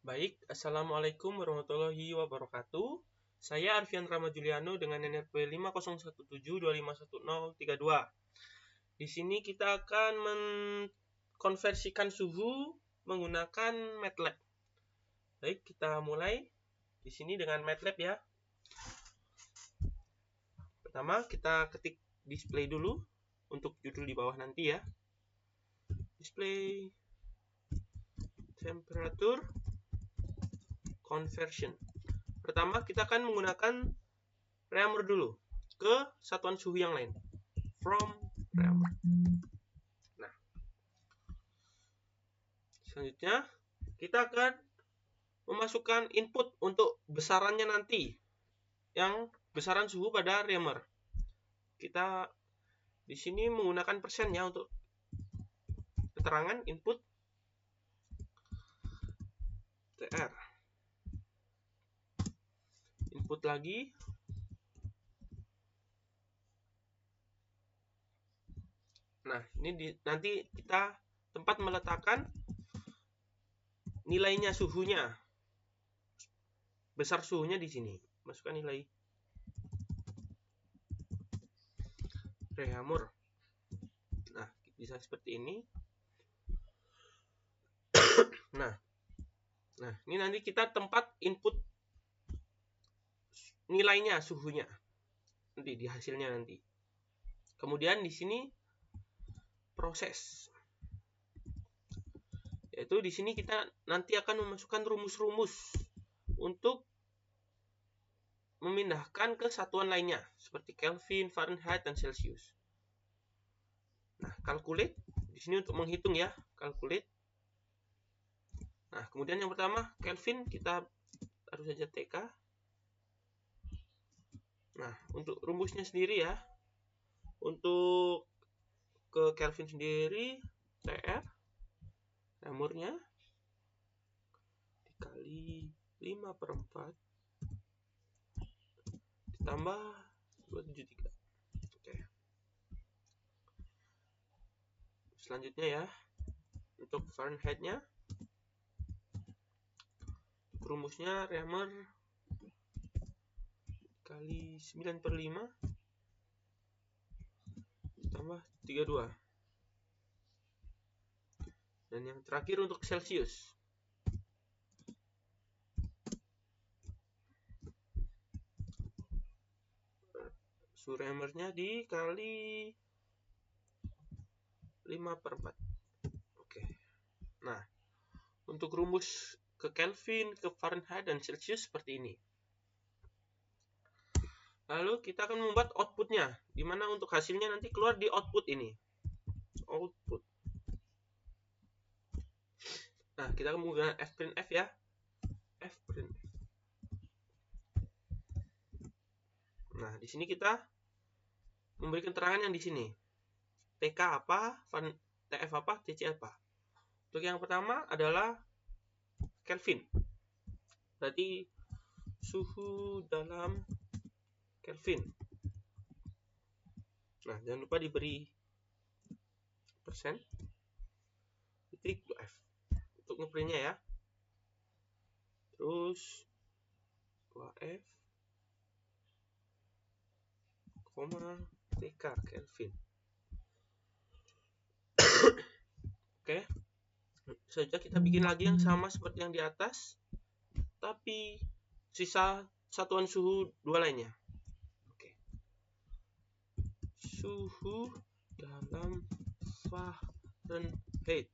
Baik, Assalamualaikum warahmatullahi wabarakatuh. Saya Arfian Rama Juliano dengan NRP 50172511032. Di sini kita akan mengkonversikan suhu menggunakan MATLAB. Baik, kita mulai di sini dengan MATLAB ya. Pertama, kita ketik display dulu untuk judul di bawah nanti ya. Display temperature conversion. Pertama, kita akan menggunakan Reamer dulu ke satuan suhu yang lain. From Reamer. Nah, selanjutnya kita akan memasukkan input untuk besarannya nanti, yang besaran suhu pada Reamer. Kita di sini menggunakan persen ya untuk keterangan input TR. Input lagi. Nah, ini nanti kita tempat meletakkan nilainya suhunya. Besar suhunya di sini. Masukkan nilai Reamer. Nah, bisa seperti ini. Nah, ini nanti kita tempat input nilainya suhunya. Nanti di hasilnya nanti. Kemudian di sini proses. Yaitu di sini kita nanti akan memasukkan rumus-rumus untuk memindahkan ke satuan lainnya seperti Kelvin, Fahrenheit, dan Celsius. Nah, calculate di sini untuk menghitung ya, calculate. Nah, kemudian yang pertama Kelvin kita taruh saja TK. Nah, untuk rumusnya sendiri ya. Untuk ke Kelvin sendiri TR Reamernya dikali 5/4 ditambah 273. Oke. Selanjutnya ya, untuk Fahrenheit-nya rumusnya Reamer kali 9/5 ditambah 32. Dan yang terakhir untuk Celsius. Suhu Reamer-nya dikali 5/4. Oke. Nah, untuk rumus ke Kelvin, ke Fahrenheit, dan Celsius seperti ini. Lalu kita akan membuat outputnya, di mana untuk hasilnya nanti keluar di output ini. Output. Nah, kita akan menggunakan fprintf ya. Fprintf. Nah, di sini kita memberikan keterangan yang di sini. TK apa, TF apa, TC apa. Untuk yang pertama adalah Kelvin. Berarti suhu dalam Kelvin. Nah, jangan lupa diberi persen. Titik F. Untuk ngeprintnya ya. Terus 2F, TK Kelvin. Oke. Saja kita bikin lagi yang sama seperti yang di atas, tapi sisa satuan suhu dua lainnya. Oke. Suhu dalam Fahrenheit.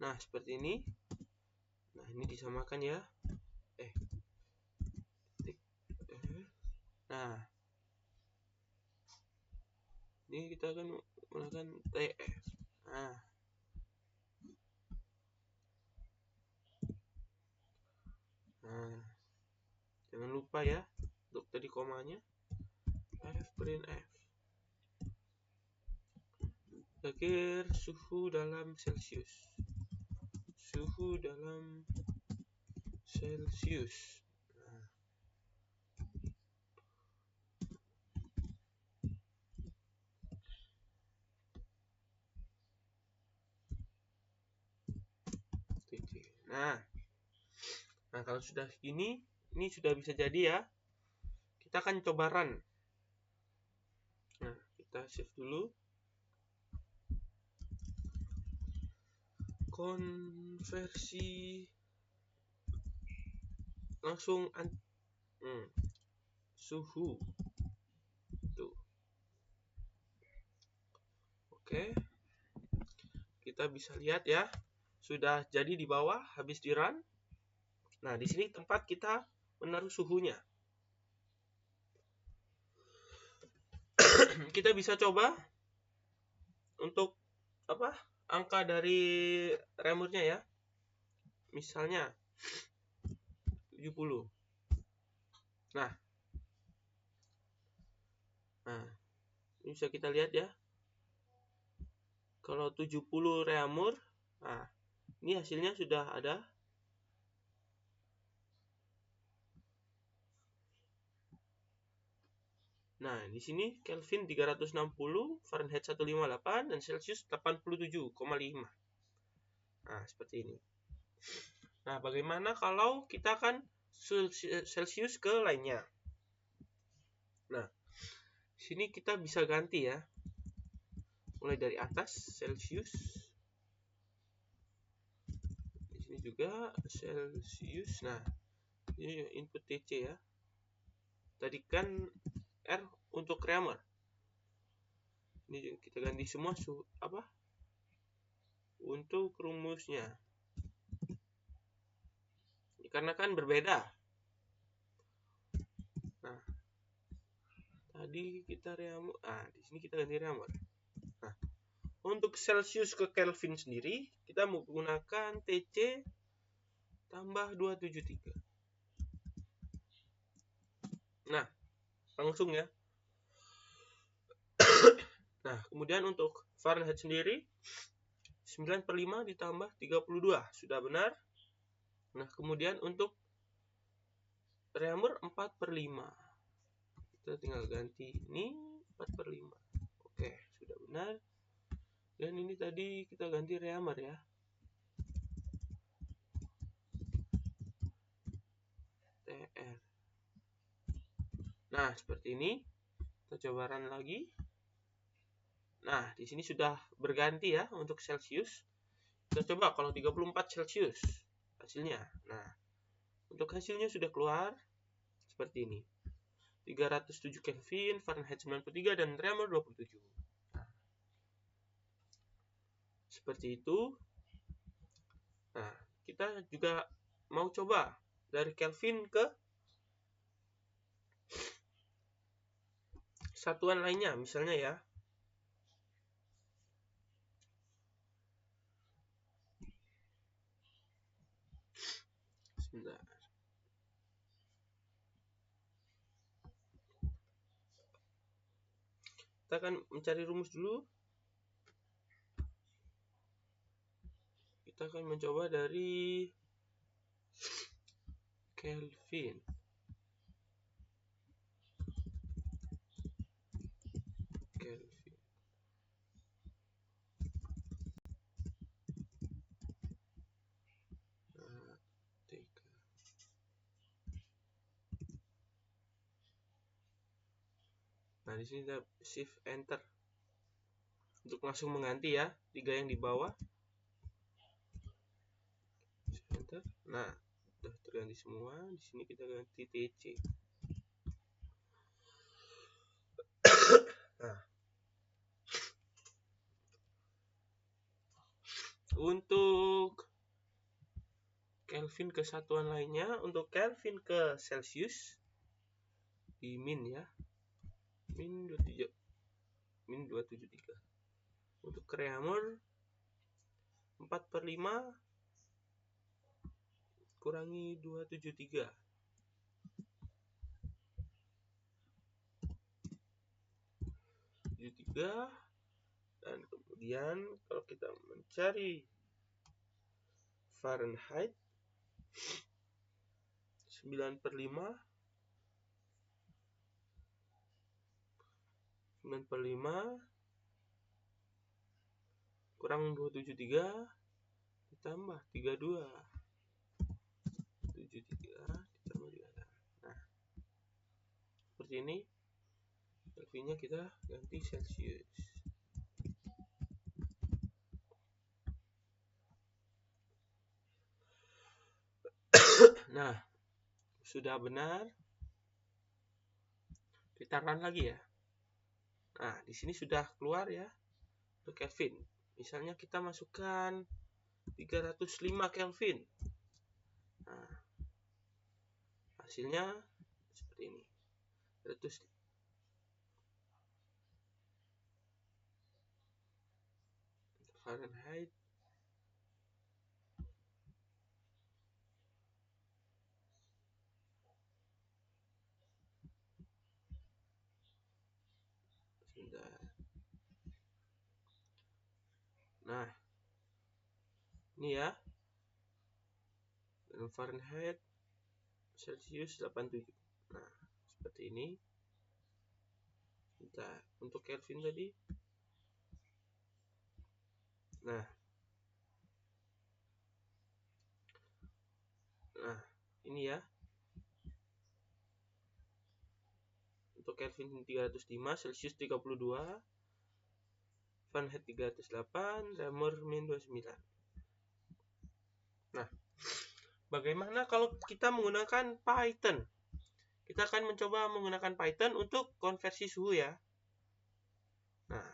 Nah, seperti ini. Nah, ini disamakan ya. Nah, ini kita akan menggunakan TF. Nah, jangan lupa ya untuk tadi komanya fprintf. Akhir suhu dalam Celsius. Suhu dalam Celsius. Nah. Nah kalau sudah gini, ini sudah bisa jadi ya. Kita akan coba run. Nah, kita save dulu. Konversi langsung suhu tuh. Oke, kita bisa lihat ya, sudah jadi di bawah habis di run. Nah di sini tempat kita menaruh suhunya. Kita bisa coba untuk angka dari remote-nya ya, misalnya 70. Nah ini bisa kita lihat ya, kalau 70 reamur, nah ini hasilnya sudah ada. Nah di sini Kelvin 360, Fahrenheit 158, dan Celsius 87,5. Nah seperti ini. Nah bagaimana kalau kita akan Celsius ke lainnya? Nah sini kita bisa ganti ya, mulai dari atas Celsius, di sini juga Celsius. Nah ini input TC ya, tadi kan R untuk Reamer, ini kita ganti semua untuk rumusnya, karena kan berbeda. Nah tadi kita Reamer, di sini kita ganti Reamer. Nah untuk Celsius ke Kelvin sendiri kita menggunakan TC tambah 273. Nah langsung ya. Nah kemudian untuk Fahrenheit sendiri 9/5 ditambah 32 sudah benar. Nah kemudian untuk Reamer 4/5, kita tinggal ganti ini 4/5. Oke sudah benar. Dan ini tadi kita ganti Reamer ya, TR. Nah seperti ini. Kita coba run lagi. Nah di sini sudah berganti ya untuk Celsius. Kita coba kalau 34 Celsius hasilnya. Nah untuk hasilnya sudah keluar seperti ini, 307 Kelvin, Fahrenheit 93, dan Reamer 27. Nah, seperti itu. Nah kita juga mau coba dari Kelvin ke satuan lainnya, misalnya ya. Sebentar. Kita akan mencari rumus dulu. Kita akan mencoba dari Kelvin. Nah di sini kita shift enter untuk langsung mengganti ya 3 yang di bawah. Shift enter. Nah sudah terganti semua. Di sini kita ganti TC. Nah untuk Kelvin ke satuan lainnya, untuk Kelvin ke Celsius di min ya, min 273. Untuk Reamer 4/5 kurangi 273. Dan kemudian kalau kita mencari Fahrenheit 9/5 kurang 273 ditambah 32. ditambah 3. Nah, seperti ini. Kelvinnya kita ganti Celsius. Nah, sudah benar. Kita run lagi ya. Nah, di sini sudah keluar ya untuk Kelvin. Misalnya kita masukkan 305 Kelvin. Nah, hasilnya seperti ini. 300 Fahrenheit. Nah, ini ya. Dan Fahrenheit, Celsius 87. Nah, seperti ini. Kita untuk Kelvin tadi. Nah, ini ya. Untuk Kelvin 305, Celsius 32, Fahrenheit 308, Reaumur -29. Nah, bagaimana kalau kita menggunakan Python? Kita akan mencoba menggunakan Python untuk konversi suhu ya. Nah,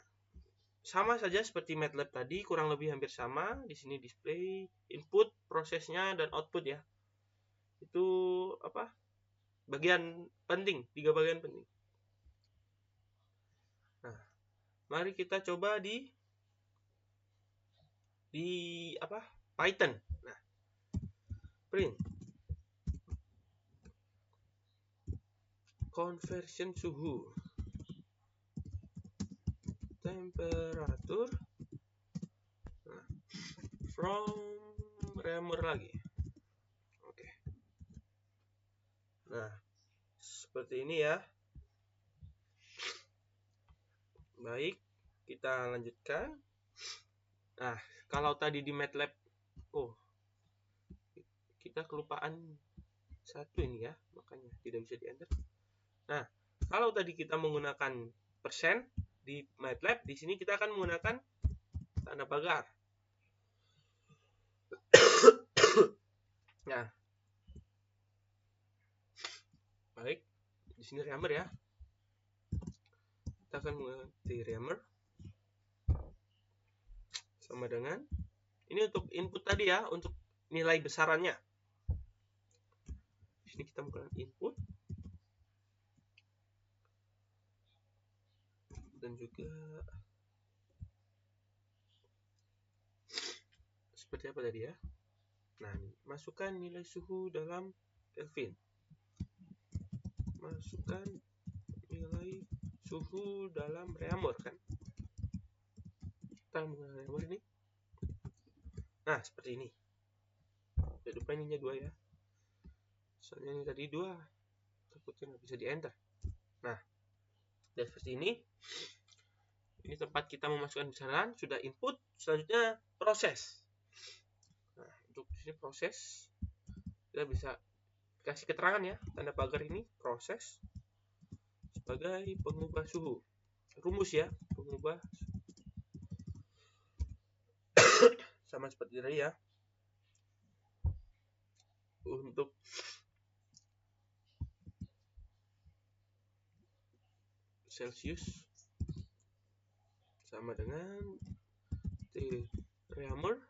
sama saja seperti MATLAB tadi, kurang lebih hampir sama. Di sini display input, prosesnya, dan output ya. Itu apa? Bagian penting, 3 bagian penting. Nah, mari kita coba di Python. Nah, print conversion suhu, temperatur, nah, from Reaumur lagi. Oke. Nah, seperti ini ya. Baik, kita lanjutkan. Nah, kalau tadi di MATLAB, kita kelupaan satu ini ya, makanya tidak bisa di enter. Nah, kalau tadi kita menggunakan persen di MATLAB, di sini kita akan menggunakan tanda pagar. Nah, baik, di sini Reaumur ya. Kita akan mengganti Reaumur sama dengan ini untuk input tadi ya, untuk nilai besarannya. Di sini kita menggunakan input dan juga seperti apa tadi ya. Nah, masukkan nilai suhu dalam Kelvin. Masukkan nilai suhu dalam Reaumur kan. Kita menggunakan Reaumur ini. Nah, seperti ini. Jangan lupa ininya 2 ya. Soalnya ini tadi 2. Takutnya nggak bisa di enter. Nah, dan seperti ini. Ini tempat kita memasukkan besaran. Sudah input. Selanjutnya proses. Nah, untuk di sini proses. Kita bisa kasih keterangan ya. Tanda pagar ini proses sebagai pengubah suhu. Rumus ya. Pengubah sama seperti tadi ya. Untuk Celsius sama dengan Reaumur.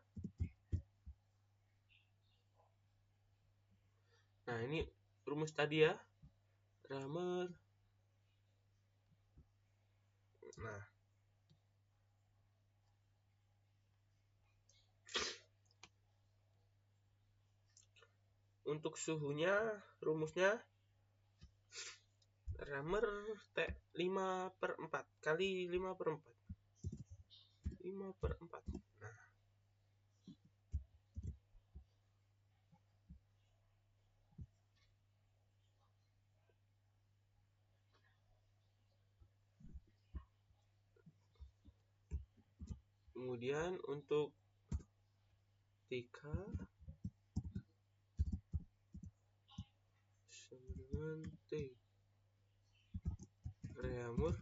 Nah, ini rumus tadi ya. Reaumur. Nah, untuk suhunya, rumusnya Reaumur T5/4 kali 5/4. 5/4. Nah, kemudian untuk TK dengan T Reaumur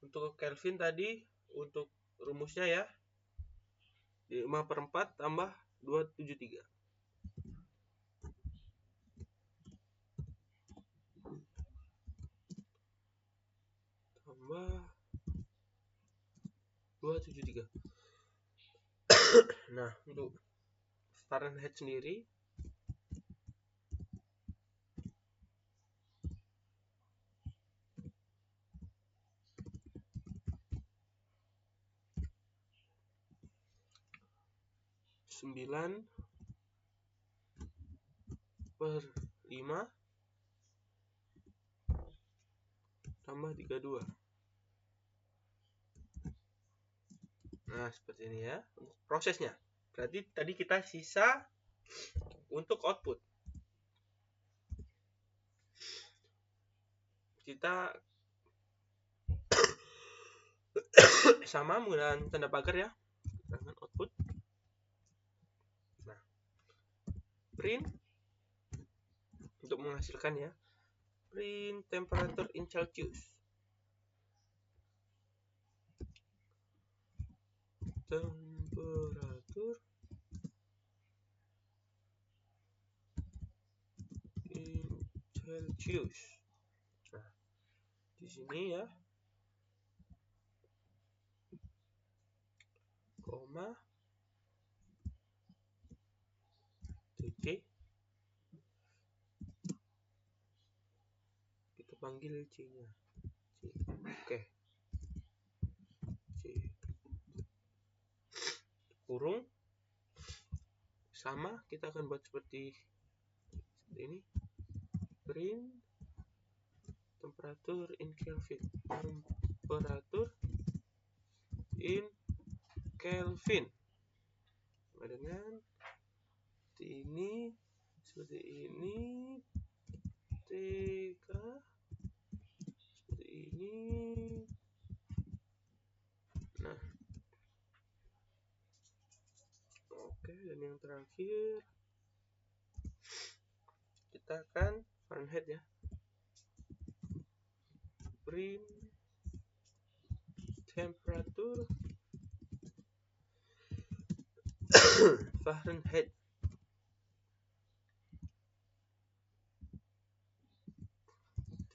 untuk Kelvin tadi untuk rumusnya ya 5/4 tambah 273 tambah 273. Nah, untuk Fahrenheit sendiri sembilan per 5 tambah 32. Nah, seperti ini ya untuk prosesnya. Berarti tadi kita sisa untuk output. Kita sama menggunakan tanda pagar ya. Dengan output. Nah, print untuk menghasilkan ya. Print temperature in Celsius. Temperatur in Celsius. Nah, di sini ya, koma, titik, kita panggil C-nya. C. Oke. C. Kurung. Sama, kita akan buat seperti ini. Print temperatur in Kelvin. Temperatur in Kelvin. Dengan ini seperti ini, TK seperti ini. Nah, oke, dan yang terakhir kita akan Fahrenheit ya. Print temperatur Fahrenheit.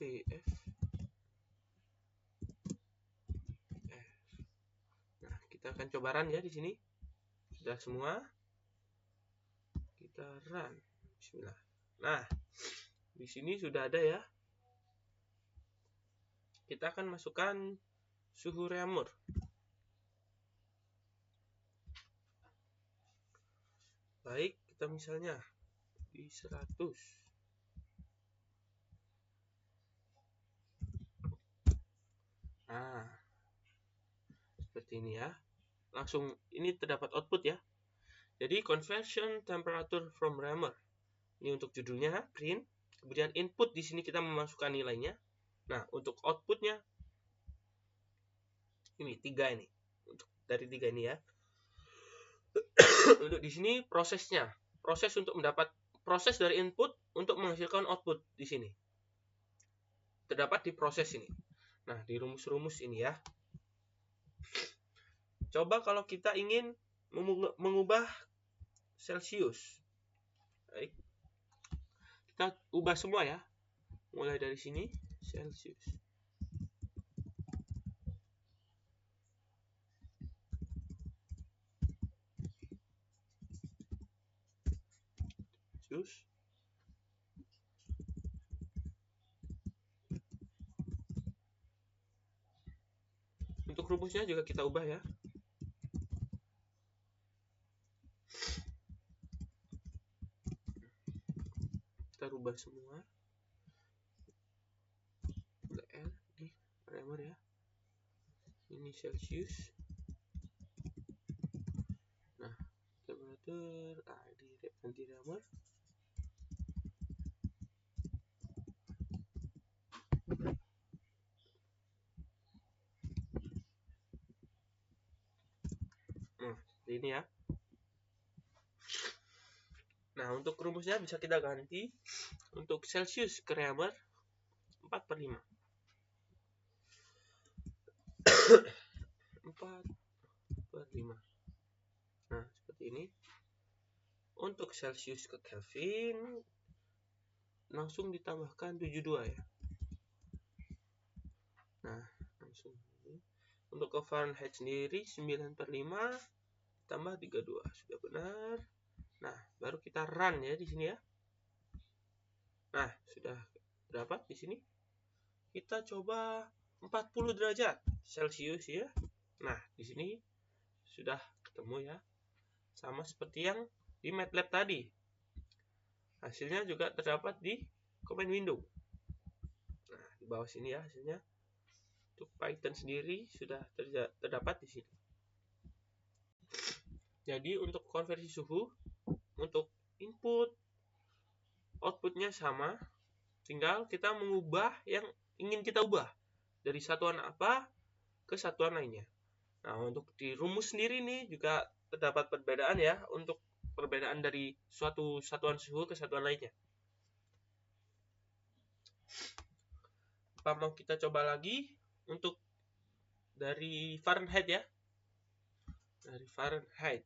TF. Nah, kita akan coba run ya di sini. Sudah semua. Kita run. Bismillah. Nah, di sini sudah ada ya. Kita akan masukkan suhu Reaumur. Baik, kita misalnya di 100. Nah, seperti ini ya. Langsung ini terdapat output ya. Jadi conversion temperature from Reaumur. Ini untuk judulnya print. Kemudian input di sini kita memasukkan nilainya. Nah, untuk outputnya ini 3 ini. Untuk dari 3 ini ya. Untuk di sini prosesnya. Proses untuk mendapat proses dari input untuk menghasilkan output di sini. Terdapat di proses ini. Nah, di rumus-rumus ini ya. Coba kalau kita ingin mengubah Celsius. Baik. Kita ubah semua ya. Mulai dari sini Celsius. Celsius. Untuk rumusnya juga kita ubah ya. Kita rubah semua. L di Reaumur ya. Ini Celsius. Nah, temperatur di Reaumur. ini ya. Nah, untuk rumusnya bisa kita ganti. Untuk Celsius ke Reamer 4/5. 4/5. Nah, seperti ini. Untuk Celsius ke Kelvin langsung ditambahkan 72 ya. Nah, langsung. Untuk ke Fahrenheit sendiri 9/5 tambah 32. Sudah benar. Nah, baru kita run ya di sini ya. Nah, sudah dapat di sini. Kita coba 40 derajat Celsius ya. Nah, di sini sudah ketemu ya. Sama seperti yang di MATLAB tadi. Hasilnya juga terdapat di command window. Nah, di bawah sini ya hasilnya. Untuk Python sendiri sudah terdapat di sini. Jadi untuk konversi suhu, untuk input, outputnya sama, tinggal kita mengubah yang ingin kita ubah dari satuan apa ke satuan lainnya. Nah, untuk di rumus sendiri nih juga terdapat perbedaan ya, untuk perbedaan dari suatu satuan suhu ke satuan lainnya. Apa mau kita coba lagi untuk dari Fahrenheit ya? Dari Fahrenheit.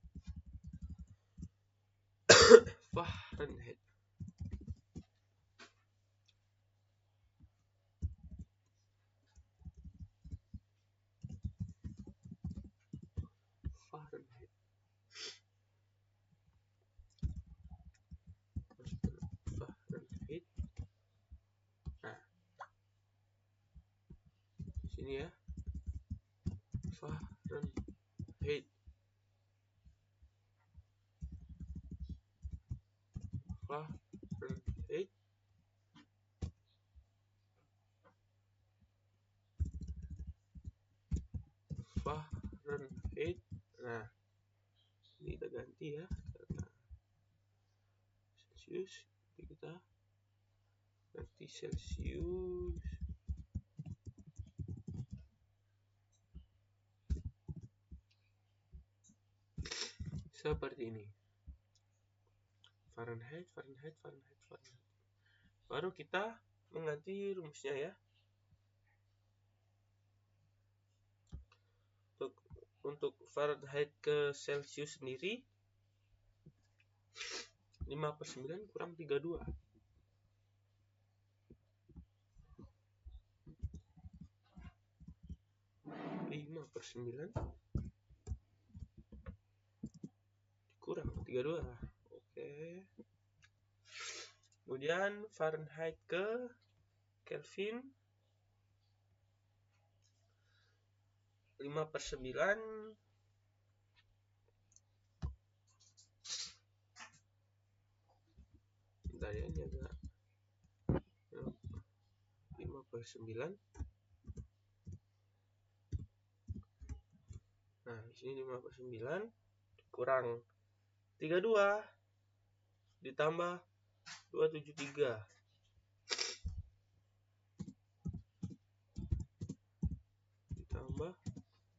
Fahrenheit. Fahrenheit. Fahrenheit. Nah, di sini ya. Fahrenheit. Fahrenheit. Fahrenheit. Nah, ini kita ganti ya karena Celsius, jadi kita ganti Celsius. Seperti ini. Fahrenheit. Baru kita mengganti rumusnya ya. Untuk Fahrenheit ke Celsius sendiri 5/9 kurang 32. 5/9 kurang 32. Oke. Kemudian Fahrenheit ke Kelvin 5/9 bentar ya, ini agak 5/9. Nah, di sini 5/9 kurang 32 ditambah 273. Ditambah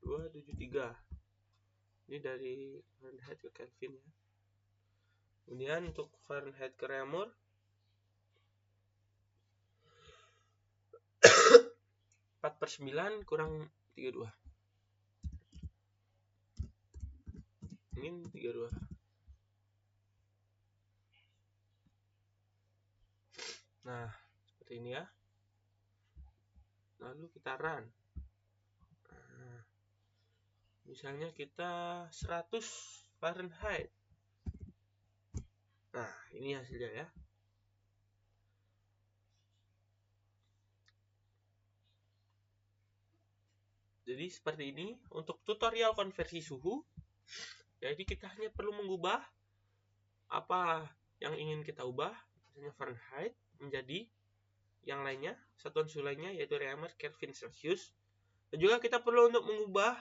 273. Ini dari Fahrenheit ke Kelvin ya. Kemudian untuk Fahrenheit ke Reamer 4/9 kurang 32. Min 32. Nah, seperti ini ya. Lalu kita run. Nah, misalnya kita 100 Fahrenheit. Nah, ini hasilnya ya. Jadi seperti ini untuk tutorial konversi suhu. Jadi kita hanya perlu mengubah apa yang ingin kita ubah, misalnya Fahrenheit menjadi yang lainnya, satuan suhu lainnya yaitu Reamer, Kelvin, Celsius. Dan juga kita perlu untuk mengubah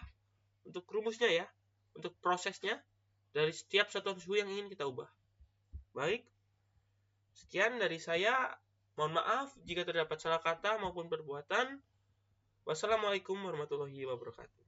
untuk rumusnya ya, untuk prosesnya dari setiap satuan suhu yang ingin kita ubah. Baik, sekian dari saya. Mohon maaf jika terdapat salah kata maupun perbuatan. Wassalamualaikum warahmatullahi wabarakatuh.